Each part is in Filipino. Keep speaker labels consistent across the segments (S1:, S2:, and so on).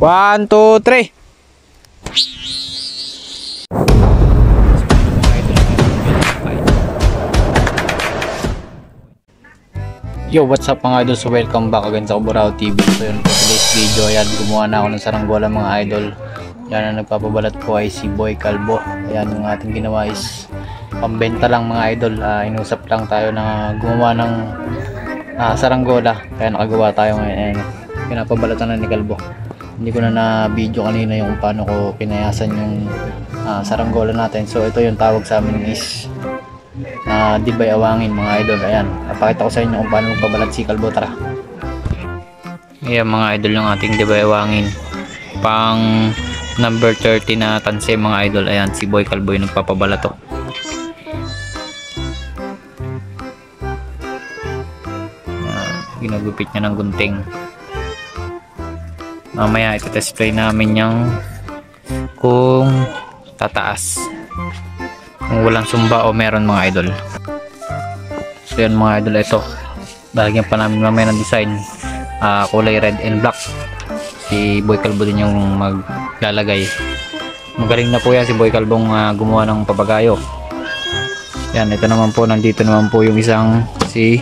S1: 1, 2, 3. Yo, what's up mga idol? So welcome back again sa Kaburao TV. So yun po today's video. Ayan, gumawa na ako ng saranggola mga idol. Yan ang nagpapabalat po ay si Boy Calvo. Ayan, yung ating ginawa is pambenta lang mga idol. Inusap lang tayo na gumawa ng saranggola. Kaya nakagawa tayo ngayon. Ayan, pinapabalatan na ni Calvo. Hindi ko na na-video kanina yung paano ko pinayasan yung saranggola natin. So ito yung tawag sa amin is dibay awangin mga idol. Ayan, napakita ko sa inyo kung paano magpabalat si Calvo. Tara. Ayan mga idol, yung ating dibay awangin pang number 30 na tanse mga idol. Ayan, si Boy Calvo yung nagpapabalat to. Ginagupit niya ng gunting. Mamaya ito-test play namin yung kung tataas, kung walang sumba o meron mga idol. So yan mga idol, ito lalagyan pa namin mamaya ng design, kulay red and black. Si Boy Calvo din yung maglalagay. Magaling na po yan si Boy Calvo gumawa ng papagayo. Yan, ito naman po, nandito naman po yung isang si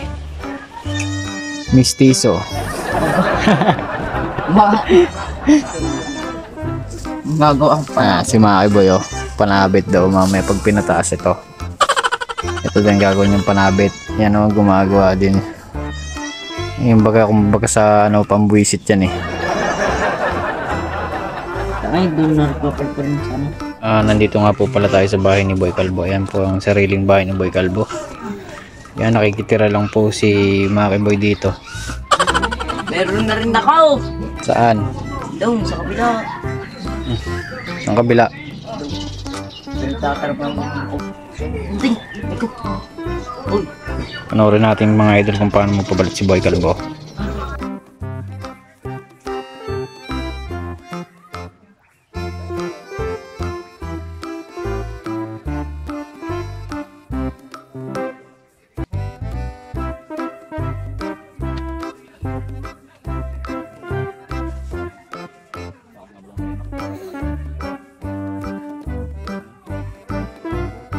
S1: Mistiso.
S2: Gagawa pa.
S1: Si Maki Boy, oh, panabit daw mamaya pag pinataas ito. Ito din gagawin yung panabit. Yan, oh, gumagawa din. Yung kumbaga sa pambuisit yan eh.
S2: Ay, doon nagpapalpal mo sana.
S1: Nandito nga po pala tayo sa bahay ni Boy Calvo. Ayan po ang sariling bahay ni Boy Calvo. Yan, nakikitira lang po si Maki Boy dito.
S2: Meron na rin ako.
S1: Saan?
S2: Doon sa kabila.
S1: Saan kabila?
S2: Tatarap lang ako. Ding, ikot. Uy.
S1: Panoorin natin mga idol kung paano magpabalat si Boy Calvo.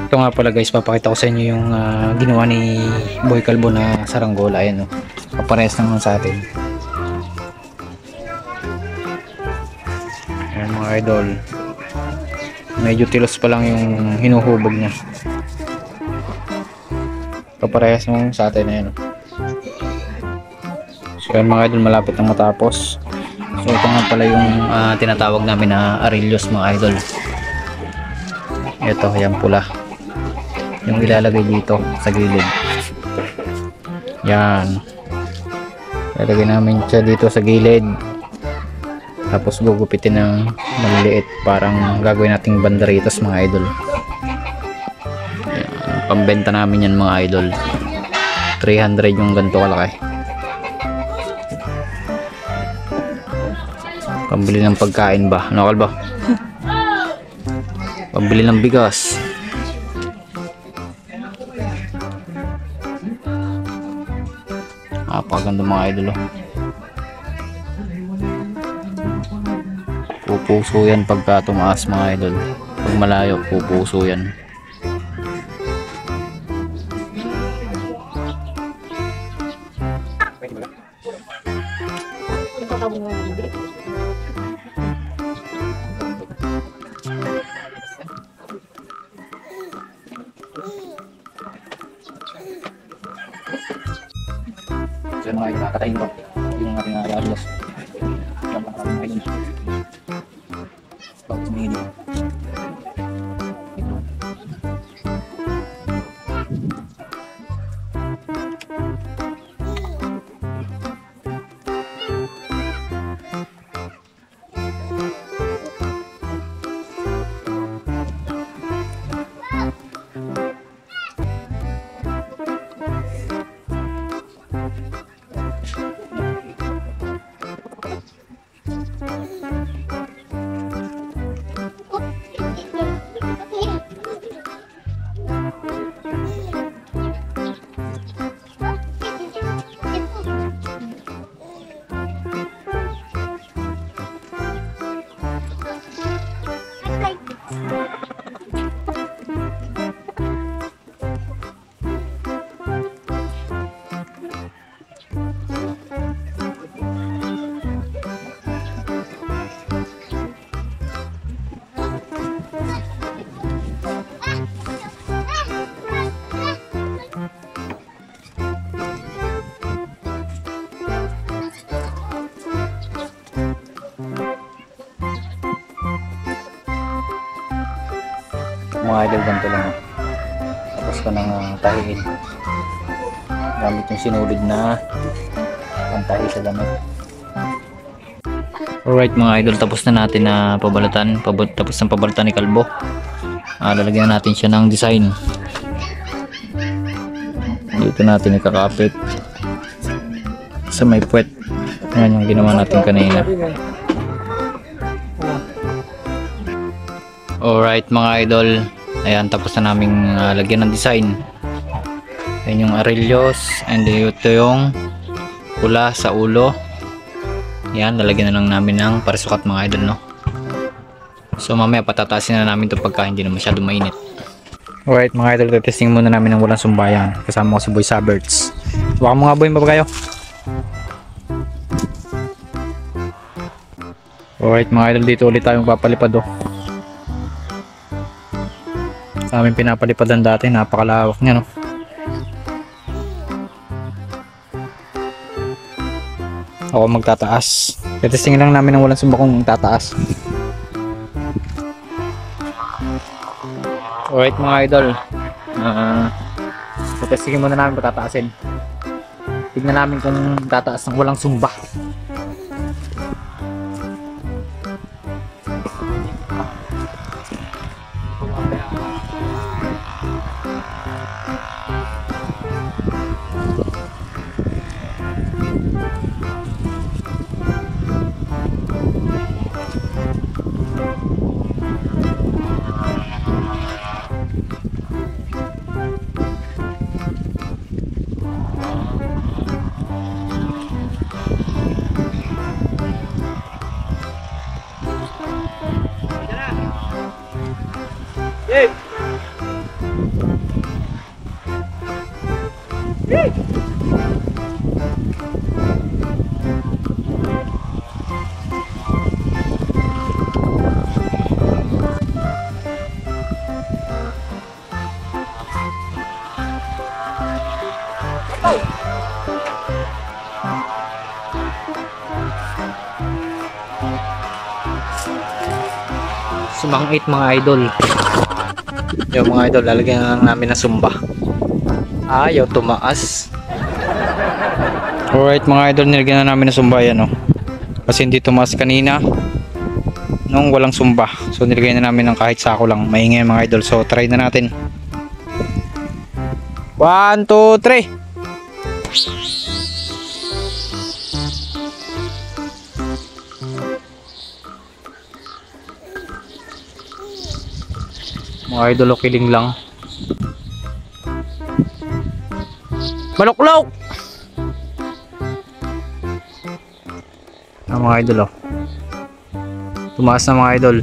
S1: Ito nga pala guys, papakita ko sa inyo yung ginawa ni Boy Calvo na saranggola. Ayan, oh, kaparehas naman sa atin. Ayan mga idol, medyo tilos pa lang yung hinuhubog niya. Kaparehas naman sa atin. Ayan, oh. So ayan mga idol, malapit na matapos. So ito nga pala yung tinatawag namin na arillos mga idol. Ito, ayan pula yung ilalagay dito sa gilid. Yan, ilalagay namin siya dito sa gilid, tapos gugupitin ng maliliit, parang gagawin nating banderitos mga idol. Yan, pambenta namin yan mga idol. 300 yung ganito kalaki. Pambili ng pagkain ba? Ano Calvo? Pambili ng bigas. Napakaganda mga idol, oh. Pupuso yan pagka tumaas mga idol. Pag malayo, pupuso yan. So mga idol, nakatayin ko yung ating arillos. Yan pa mga idol. Bago sumingin yun. mga idol, ganito lang. Tapos ko nang tahiin gamit yung sinulid na pantahi sa damit. Alright mga idol, tapos na natin na pabalatan. Tapos ng pabalatan ni Kalbo. Lalagyan natin siya ng design. Dito natin ikakapit sa may puwet. Yan yung ginawa natin kanina. Alright mga idol, ayan, tapos na naming lagyan ng design. Ayan yung arelyos, and ito yung pula sa ulo. Yan, lalagyan na lang namin ng parisukat mga idol, no? So mamaya patataasin na namin ito pagka hindi na masyado mainit. Alright mga idol, testing muna namin ng walang sumbayan. Kasama ko si Boy Saberts. Baka mga boy, mababa kayo. Alright mga idol, dito ulit tayong papalipad, oh. Sa aming pinapalipadan dati, napakalawak niya, no? Ako magtataas. Testing lang namin ng walang sumba kung tataas. Alright mga idol, testingin muna namin patataasin. Tignan namin kung tataas ng walang sumba. Sumang 8 mga idol. Yung mga idol, lalagyan na lang namin ng sumba. Ayaw tumaas. Alright mga idol, nilagyan na namin ng sumba yan, oh. Kasi hindi tumaas kanina nung walang sumba. So nilagyan na namin ng kahit sako lang. Maingay mga idol. So try na natin. 1, 2, 3. Mga idol, kiling lang. Maluklaw! Mga idol, oh. Tumaas na mga idol.